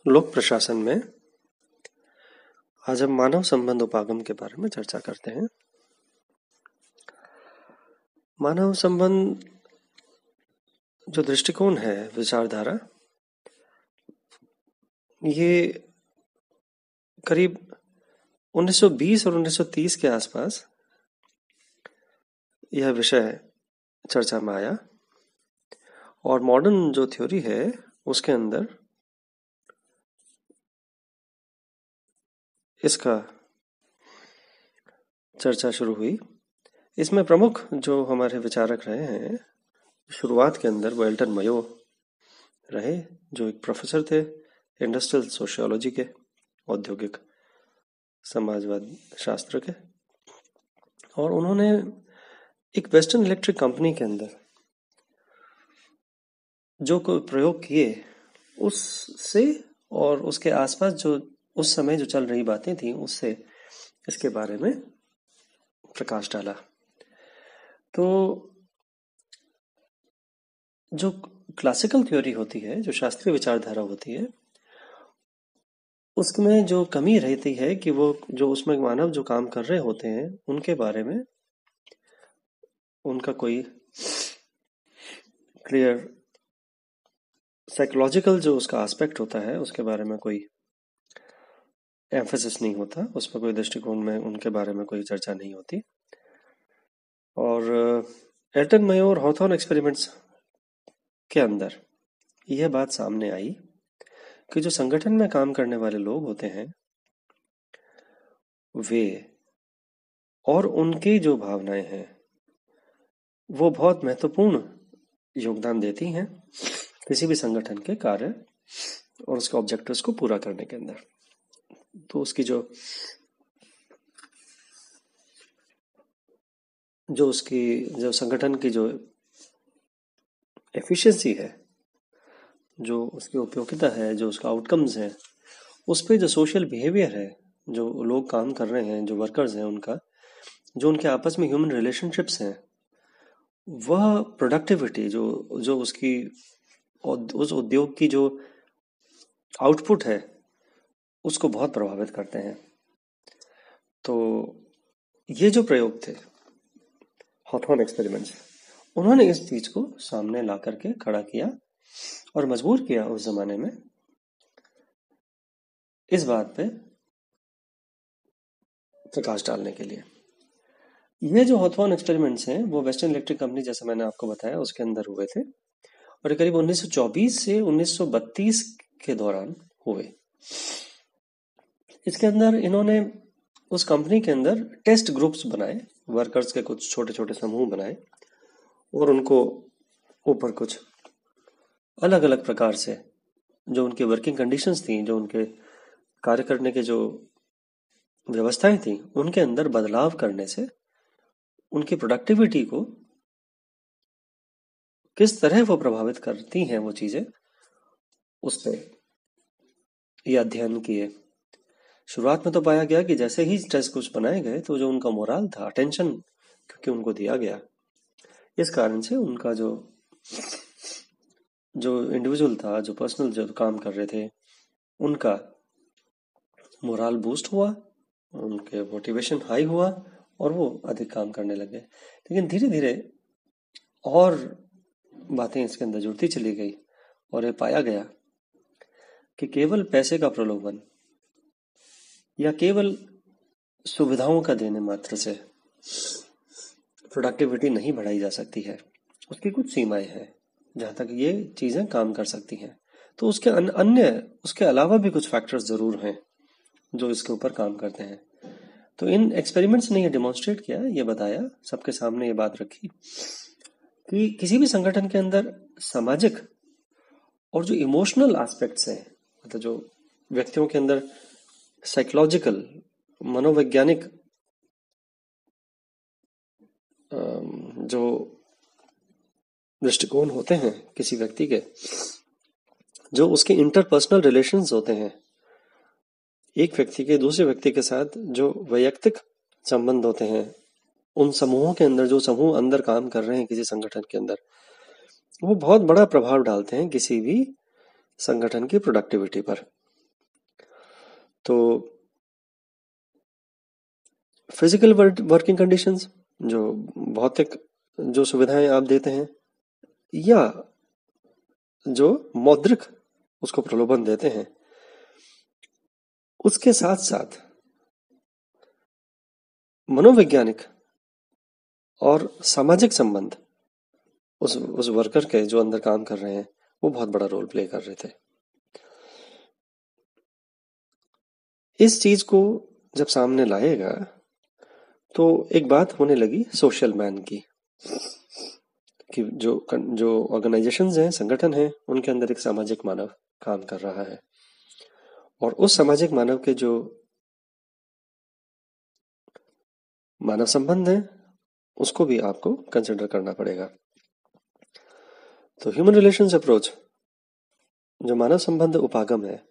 लोक प्रशासन में आज हम मानव संबंध उपागम के बारे में चर्चा करते हैं। मानव संबंध जो दृष्टिकोण है, विचारधारा, ये करीब 1920 और 1930 के आसपास यह विषय चर्चा में आया और मॉडर्न जो थ्योरी है उसके अंदर इसका चर्चा शुरू हुई। इसमें प्रमुख जो हमारे विचारक रहे हैं शुरुआत के अंदर वो एल्टन मयो रहे, जो एक प्रोफेसर थे इंडस्ट्रियल सोशियोलॉजी के, औद्योगिक समाजवाद शास्त्र के, और उन्होंने एक वेस्टर्न इलेक्ट्रिक कंपनी के अंदर जो कोई प्रयोग किए उससे और उसके आसपास जो उस समय जो चल रही बातें थी उससे इसके बारे में प्रकाश डाला। तो जो क्लासिकल थ्योरी होती है, जो शास्त्रीय विचारधारा होती है, उसमें जो कमी रहती है कि वो जो उसमें मानव जो काम कर रहे होते हैं उनके बारे में उनका कोई क्लियर साइकोलॉजिकल जो उसका एस्पेक्ट होता है उसके बारे में कोई एम्फेसिस नहीं होता, उस पर कोई दृष्टिकोण में उनके बारे में कोई चर्चा नहीं होती। और एल्टन मयो और हॉथॉर्न एक्सपेरिमेंट्स के अंदर यह बात सामने आई कि जो संगठन में काम करने वाले लोग होते हैं वे और उनकी जो भावनाएं हैं वो बहुत महत्वपूर्ण योगदान देती हैं किसी भी संगठन के कार्य और उसके ऑब्जेक्टिव्स को पूरा करने के अंदर। तो उसकी जो संगठन की जो एफिशिएंसी है, जो उसकी उपयोगिता है, जो उसका आउटकम्स है, उस पे जो सोशल बिहेवियर है, जो लोग काम कर रहे हैं, जो वर्कर्स हैं उनका, जो उनके आपस में ह्यूमन रिलेशनशिप्स हैं, वह प्रोडक्टिविटी जो उसकी उस उद्योग की जो आउटपुट है उसको बहुत प्रभावित करते हैं। तो ये जो प्रयोग थे हॉथॉर्न एक्सपेरिमेंट्स, उन्होंने इस चीज को सामने ला करके खड़ा किया और मजबूर किया उस जमाने में इस बात पे प्रकाश डालने के लिए। ये जो हॉथॉर्न एक्सपेरिमेंट्स हैं वो वेस्टर्न इलेक्ट्रिक कंपनी, जैसे मैंने आपको बताया, उसके अंदर हुए थे और करीब 1924 से 1932 के दौरान हुए। इसके अंदर इन्होंने उस कंपनी के अंदर टेस्ट ग्रुप्स बनाए, वर्कर्स के कुछ छोटे छोटे समूह बनाए और उनको ऊपर कुछ अलग अलग प्रकार से जो उनकी वर्किंग कंडीशंस थी, जो उनके कार्य करने के जो व्यवस्थाएं थी, उनके अंदर बदलाव करने से उनकी प्रोडक्टिविटी को किस तरह वो प्रभावित करती हैं वो चीजें, उस पर ये अध्ययन किए। शुरुआत में तो पाया गया कि जैसे ही टेस्ट ग्रुप्स बनाए गए तो जो उनका मोराल था, अटेंशन क्योंकि उनको दिया गया, इस कारण से उनका जो इंडिविजुअल था, जो पर्सनल जो काम कर रहे थे, उनका मोराल बूस्ट हुआ, उनके मोटिवेशन हाई हुआ और वो अधिक काम करने लगे। लेकिन धीरे धीरे और बातें इसके अंदर जुड़ती चली गई और ये पाया गया कि केवल पैसे का प्रलोभन या केवल सुविधाओं का देने मात्र से प्रोडक्टिविटी नहीं बढ़ाई जा सकती है। उसकी कुछ सीमाएं हैं जहां तक ये चीजें काम कर सकती हैं। तो उसके उसके अलावा भी कुछ फैक्टर्स जरूर हैं जो इसके ऊपर काम करते हैं। तो इन एक्सपेरिमेंट्स ने ये डेमोन्स्ट्रेट किया, ये बताया, सबके सामने ये बात रखी कि किसी भी संगठन के अंदर सामाजिक और जो इमोशनल एस्पेक्ट्स हैं, मतलब जो व्यक्तियों के अंदर साइकोलॉजिकल, मनोवैज्ञानिक जो दृष्टिकोण होते हैं किसी व्यक्ति के, जो उसके इंटरपर्सनल रिलेशंस होते हैं, एक व्यक्ति के दूसरे व्यक्ति के साथ जो वैयक्तिक संबंध होते हैं, उन समूहों के अंदर, जो समूह अंदर काम कर रहे हैं किसी संगठन के अंदर, वो बहुत बड़ा प्रभाव डालते हैं किसी भी संगठन की प्रोडक्टिविटी पर। तो फिजिकल वर्किंग कंडीशंस, जो भौतिक जो सुविधाएं आप देते हैं, या जो मौद्रिक उसको प्रलोभन देते हैं, उसके साथ साथ मनोवैज्ञानिक और सामाजिक संबंध उस वर्कर के जो अंदर काम कर रहे हैं वो बहुत बड़ा रोल प्ले कर रहे थे। इस चीज को जब सामने लाएगा तो एक बात होने लगी सोशल मैन की, कि जो ऑर्गेनाइजेशंस हैं, संगठन हैं, उनके अंदर एक सामाजिक मानव काम कर रहा है, और उस सामाजिक मानव के जो मानव संबंध है उसको भी आपको कंसिडर करना पड़ेगा। तो ह्यूमन रिलेशंस अप्रोच, जो मानव संबंध उपागम है,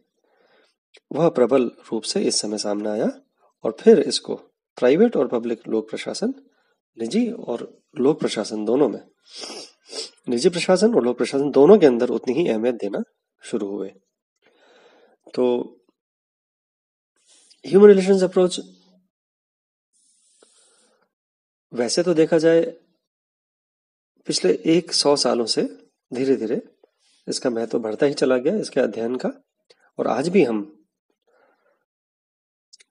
वह प्रबल रूप से इस समय सामने आया, और फिर इसको प्राइवेट और पब्लिक लोक प्रशासन, निजी और लोक प्रशासन दोनों में, निजी प्रशासन और लोक प्रशासन दोनों के अंदर उतनी ही अहमियत देना शुरू हुए। तो ह्यूमन रिलेशंस अप्रोच वैसे तो देखा जाए पिछले 100 सालों से धीरे धीरे इसका महत्व बढ़ता ही चला गया, इसके अध्ययन का, और आज भी हम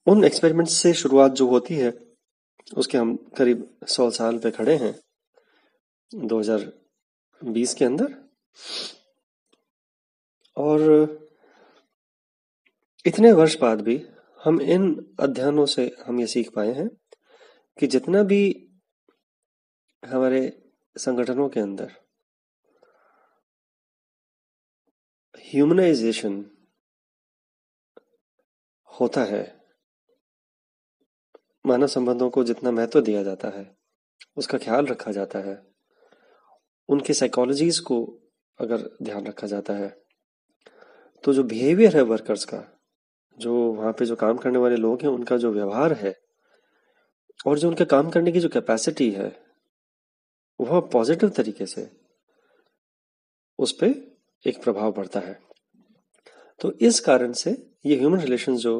उन एक्सपेरिमेंट्स से शुरुआत जो होती है उसके हम करीब 100 साल पे खड़े हैं 2020 के अंदर। और इतने वर्ष बाद भी हम इन अध्ययनों से हम ये सीख पाए हैं कि जितना भी हमारे संगठनों के अंदर ह्यूमनाइजेशन होता है, मानव संबंधों को जितना महत्व दिया जाता है, उसका ख्याल रखा जाता है, उनके साइकोलॉजीज को अगर ध्यान रखा जाता है, तो जो बिहेवियर है वर्कर्स का, जो वहां पे जो काम करने वाले लोग हैं उनका जो व्यवहार है, और जो उनके काम करने की जो कैपेसिटी है, वह पॉजिटिव तरीके से उस पे एक प्रभाव पड़ता है। तो इस कारण से ये ह्यूमन रिलेशन जो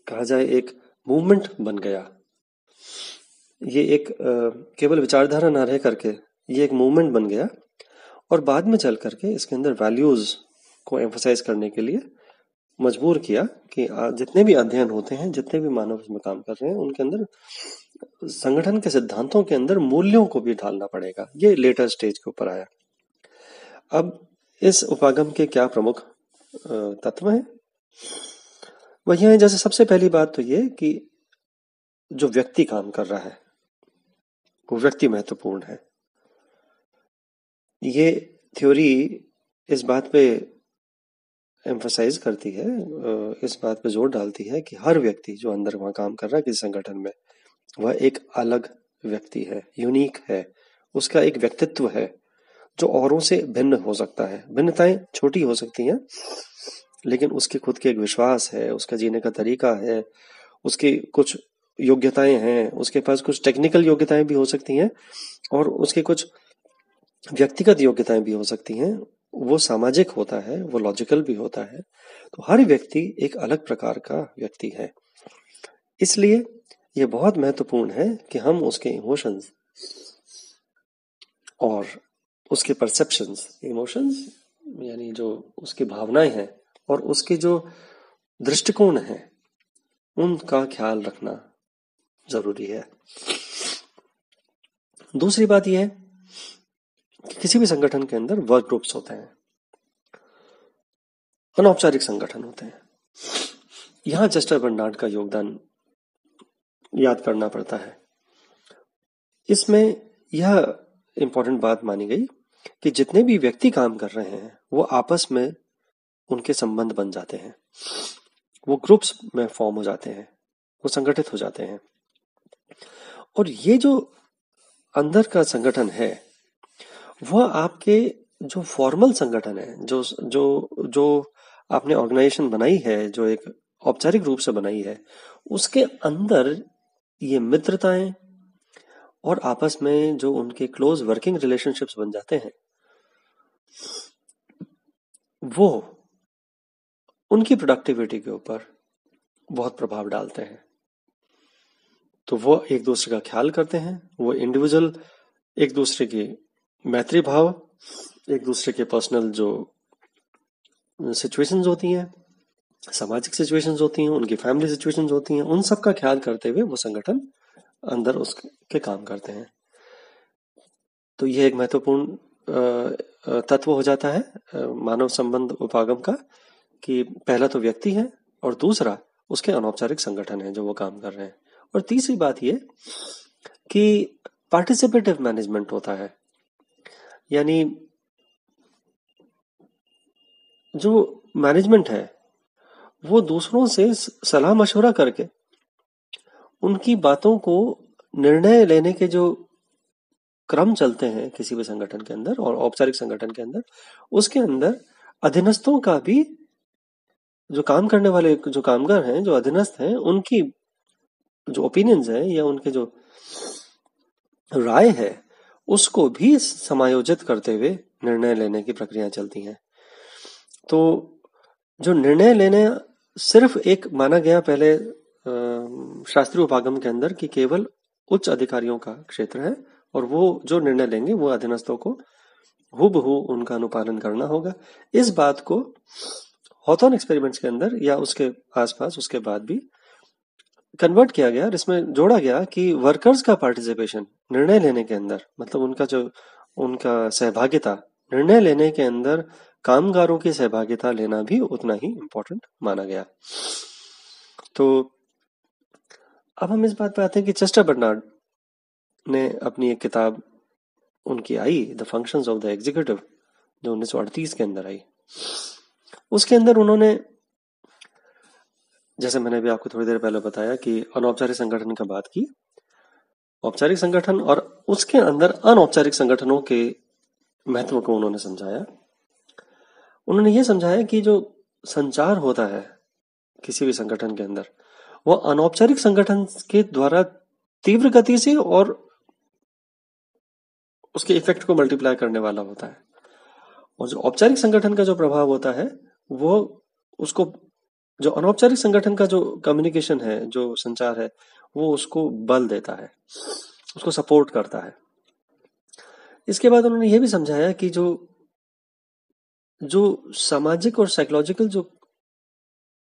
कहा जाए एक मूवमेंट बन गया, ये एक केवल विचारधारा ना रह करके ये एक मूवमेंट बन गया, और बाद में चल करके इसके अंदर वैल्यूज को एम्फसाइज करने के लिए मजबूर किया कि जितने भी अध्ययन होते हैं, जितने भी मानव इसमें काम कर रहे हैं, उनके अंदर संगठन के सिद्धांतों के अंदर मूल्यों को भी ढालना पड़ेगा। ये लेटर स्टेज के ऊपर आया। अब इस उपागम के क्या प्रमुख तत्व हैं, वह है, जैसे सबसे पहली बात तो ये कि जो व्यक्ति काम कर रहा है वो व्यक्ति महत्वपूर्ण है। ये थ्योरी इस बात पे एम्फसाइज करती है, इस बात पे जोर डालती है कि हर व्यक्ति जो अंदर वहां काम कर रहा है किसी संगठन में, वह एक अलग व्यक्ति है, यूनिक है, उसका एक व्यक्तित्व है जो औरों से भिन्न हो सकता है। भिन्नताएं छोटी हो सकती हैं, लेकिन उसके खुद के एक विश्वास है, उसका जीने का तरीका है, उसकी कुछ योग्यताएं हैं, उसके पास कुछ टेक्निकल योग्यताएं भी हो सकती हैं, और उसके कुछ व्यक्तिगत योग्यताएं भी हो सकती हैं। वो सामाजिक होता है, वो लॉजिकल भी होता है। तो हर व्यक्ति एक अलग प्रकार का व्यक्ति है। इसलिए ये बहुत महत्वपूर्ण है कि हम उसके इमोशंस और उसके परसेप्शंस, इमोशंस यानी जो उसकी भावनाएं हैं और उसके जो दृष्टिकोण हैं, उनका ख्याल रखना जरूरी है। दूसरी बात यह है कि किसी भी संगठन के अंदर वर्क ग्रुप्स होते हैं, अनौपचारिक संगठन होते हैं। यहां चेस्टर बर्नार्ड का योगदान याद करना पड़ता है। इसमें यह इंपॉर्टेंट बात मानी गई कि जितने भी व्यक्ति काम कर रहे हैं वो आपस में उनके संबंध बन जाते हैं, वो ग्रुप्स में फॉर्म हो जाते हैं, वो संगठित हो जाते हैं। और ये जो अंदर का संगठन है वह आपके जो फॉर्मल संगठन है, जो जो जो आपने ऑर्गेनाइजेशन बनाई है, जो एक औपचारिक रूप से बनाई है, उसके अंदर ये मित्रताएं और आपस में जो उनके क्लोज वर्किंग रिलेशनशिप्स बन जाते हैं, वो उनकी प्रोडक्टिविटी के ऊपर, बहुत प्रभाव डालते हैं। तो वो एक दूसरे का ख्याल करते हैं, वो इंडिविजुअल एक दूसरे की मैत्री भाव, एक दूसरे के पर्सनल जो सिचुएशंस होती हैं, सामाजिक सिचुएशंस होती हैं, उनकी फैमिली सिचुएशंस होती हैं, उन सब का ख्याल करते हुए वो संगठन अंदर उसके काम करते हैं। तो ये एक महत्वपूर्ण तत्व हो जाता है मानव संबंध उपागम का, कि पहला तो व्यक्ति है और दूसरा उसके अनौपचारिक संगठन है जो वो काम कर रहे हैं। और तीसरी बात ये कि पार्टिसिपेटिव मैनेजमेंट होता है, यानी जो मैनेजमेंट है वो दूसरों से सलाह मशवरा करके उनकी बातों को, निर्णय लेने के जो क्रम चलते हैं किसी भी संगठन के अंदर और औपचारिक संगठन के अंदर, उसके अंदर अधीनस्थों का भी, जो काम करने वाले जो कामगार हैं, जो अधीनस्थ हैं, उनकी जो ओपिनियंस है या उनके जो राय है उसको भी समायोजित करते हुए निर्णय लेने की प्रक्रिया चलती हैं। तो जो निर्णय लेने सिर्फ एक माना गया पहले शास्त्रीय उपागम के अंदर कि केवल उच्च अधिकारियों का क्षेत्र है और वो जो निर्णय लेंगे वो अधीनस्थों को हूबहू उनका अनुपालन करना होगा। इस बात को हॉथॉर्न एक्सपेरिमेंट्स के अंदर या उसके आसपास उसके बाद भी कन्वर्ट किया गया और इसमें जोड़ा गया कि वर्कर्स का पार्टिसिपेशन निर्णय लेने के अंदर, मतलब उनका सहभागिता निर्णय लेने के अंदर, कामगारों की सहभागिता लेना भी उतना ही इम्पोर्टेंट माना गया। तो अब हम इस बात पे आते हैं कि चेस्टर बर्नार्ड ने अपनी एक किताब उनकी आई, the functions of the executive, जो 1938 के अंदर आई। उसके अंदर उन्होंने, जैसे मैंने भी आपको थोड़ी देर पहले बताया कि अनौपचारिक संगठन का बात की, औपचारिक संगठन और उसके अंदर अनौपचारिक संगठनों के महत्व को उन्होंने समझाया। उन्होंने ये समझाया कि जो संचार होता है किसी भी संगठन के अंदर, वो अनौपचारिक संगठन के द्वारा तीव्र गति से और उसके इफेक्ट को मल्टीप्लाई करने वाला होता है, और जो औपचारिक संगठन का जो प्रभाव होता है वो उसको, जो अनौपचारिक संगठन का जो कम्युनिकेशन है, जो संचार है, वो उसको बल देता है, उसको सपोर्ट करता है। इसके बाद उन्होंने ये भी समझाया कि जो सामाजिक और साइकोलॉजिकल जो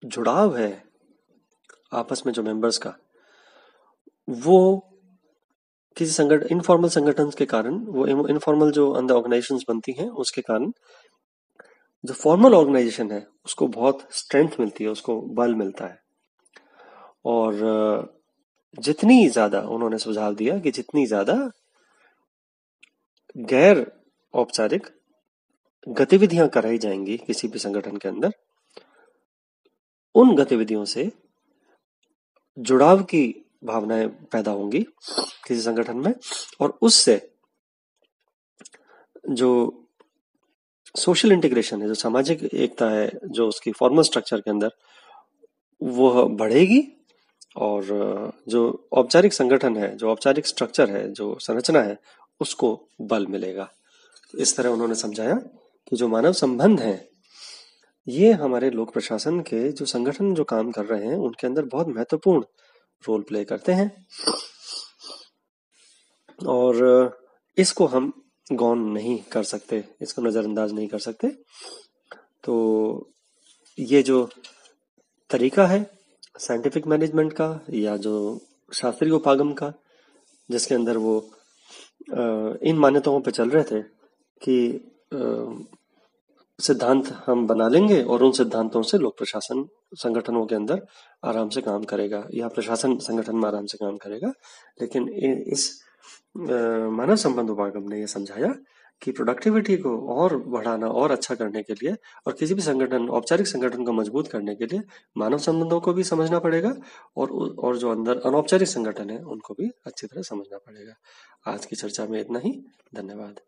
जुड़ाव है आपस में जो मेंबर्स का, वो किसी संगठन, इनफॉर्मल संगठन के कारण, वो इनफॉर्मल जो अंदर ऑर्गेनाइजेशंस बनती हैं उसके कारण जो फॉर्मल ऑर्गेनाइजेशन है उसको बहुत स्ट्रेंथ मिलती है, उसको बल मिलता है। और जितनी ज्यादा उन्होंने सुझाव दिया कि जितनी ज्यादा गैर औपचारिक गतिविधियां कराई जाएंगी किसी भी संगठन के अंदर, उन गतिविधियों से जुड़ाव की भावनाएं पैदा होंगी किसी संगठन में, और उससे जो सोशल इंटीग्रेशन है, जो सामाजिक एकता है, जो उसकी फॉर्मल स्ट्रक्चर के अंदर, वो बढ़ेगी। और जो औपचारिक संगठन है, जो औपचारिक स्ट्रक्चर है, जो संरचना है, उसको बल मिलेगा। इस तरह उन्होंने समझाया कि जो मानव संबंध है ये हमारे लोक प्रशासन के जो संगठन जो काम कर रहे हैं उनके अंदर बहुत महत्वपूर्ण रोल प्ले करते हैं, और इसको हम गौण नहीं कर सकते, इसको नजरअंदाज नहीं कर सकते। तो ये जो तरीका है साइंटिफिक मैनेजमेंट का या जो शास्त्रीय उपागम का, जिसके अंदर वो इन मान्यताओं पे चल रहे थे कि सिद्धांत हम बना लेंगे और उन सिद्धांतों से लोक प्रशासन संगठनों के अंदर आराम से काम करेगा या प्रशासन संगठन में आराम से काम करेगा। लेकिन इस मानव संबंध उपागम ने यह समझाया कि प्रोडक्टिविटी को और बढ़ाना और अच्छा करने के लिए और किसी भी संगठन, औपचारिक संगठन को मजबूत करने के लिए मानव संबंधों को भी समझना पड़ेगा और जो अंदर अनौपचारिक संगठन है उनको भी अच्छी तरह समझना पड़ेगा। आज की चर्चा में इतना ही। धन्यवाद।